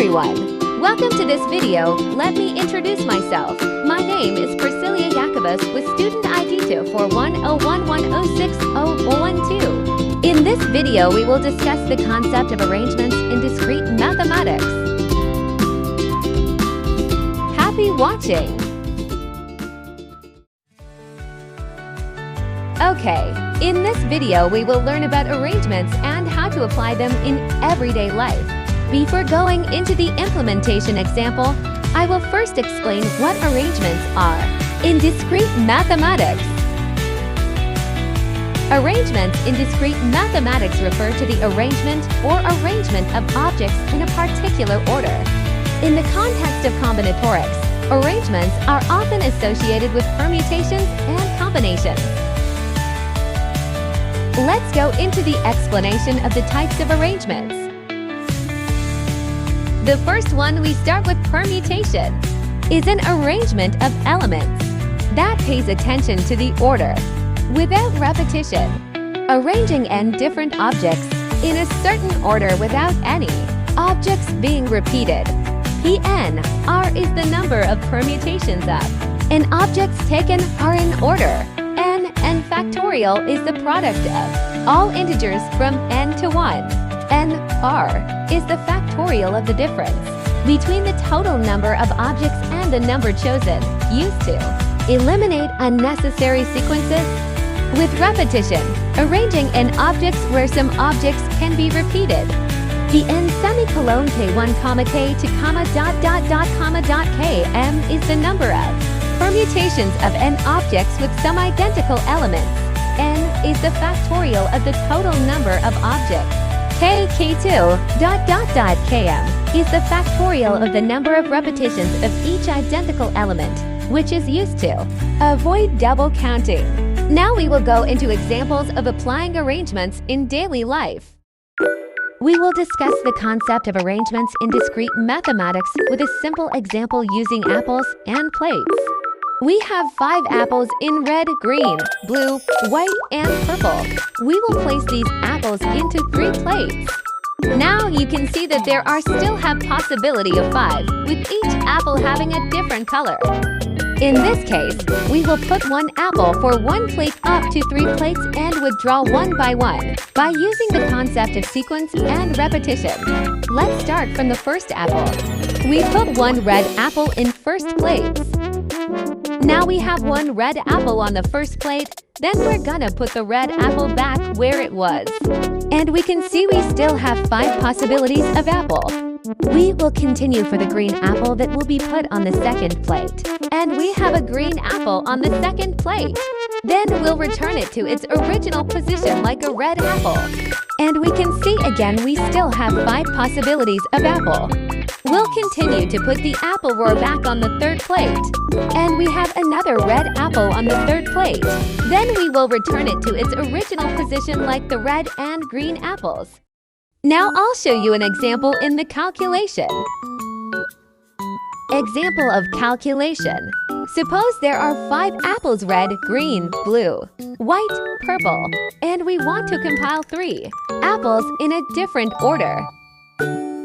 everyone! Welcome to this video. Let me introduce myself. My name is Priscilla Jacobus with student ID 24101106012. In this video, we will discuss the concept of arrangements in discrete mathematics. Happy watching! Okay, in this video we will learn about arrangements and how to apply them in everyday life. Before going into the implementation example, I will first explain what arrangements are in discrete mathematics. Arrangements in discrete mathematics refer to the arrangement or arrangement of objects in a particular order. In the context of combinatorics, arrangements are often associated with permutations and combinations. Let's go into the explanation of the types of arrangements. The first one, we start with permutation, is an arrangement of elements that pays attention to the order without repetition, arranging n different objects in a certain order without any objects being repeated. Pn R is the number of permutations of and objects taken are in order. N factorial is the product of all integers from n to 1. R is the factorial of the difference between the total number of objects and the number chosen, used to eliminate unnecessary sequences. With repetition, arranging n objects where some objects can be repeated. The n semicolon k1 comma k to comma dot dot dot comma dot k m is the number of permutations of n objects with some identical elements. N is the factorial of the total number of objects. K2 dot dot dot km is the factorial of the number of repetitions of each identical element, which is used to avoid double counting. Now we will go into examples of applying arrangements in daily life. We will discuss the concept of arrangements in discrete mathematics with a simple example using apples and plates. We have 5 apples in red, green, blue, white, and purple. We will place these apples into 3 plates. Now you can see that there are still have possibility of 5, with each apple having a different color. In this case, we will put 1 apple for 1 plate up to 3 plates and withdraw one by one by using the concept of sequence and repetition. Let's start from the first apple. We put 1 red apple in first place. Now we have 1 red apple on the first plate, then we're gonna put the red apple back where it was. And we can see we still have 5 possibilities of apple. We will continue for the green apple that will be put on the second plate. And we have a green apple on the second plate. Then we'll return it to its original position like a red apple. And we can see again we still have 5 possibilities of apple. We'll continue to put the apple roar back on the third plate. And we have another red apple on the third plate. Then we will return it to its original position like the red and green apples. Now I'll show you an example in the calculation. Example of calculation. Suppose there are 5 apples red, green, blue, white, purple, and we want to compile 3 apples in a different order.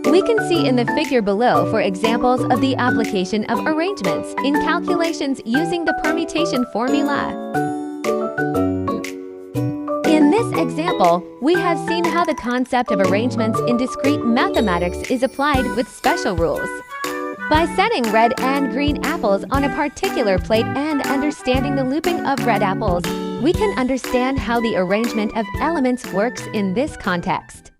We can see in the figure below for examples of the application of arrangements in calculations using the permutation formula. In this example, we have seen how the concept of arrangements in discrete mathematics is applied with special rules. By setting red and green apples on a particular plate and understanding the looping of red apples, we can understand how the arrangement of elements works in this context.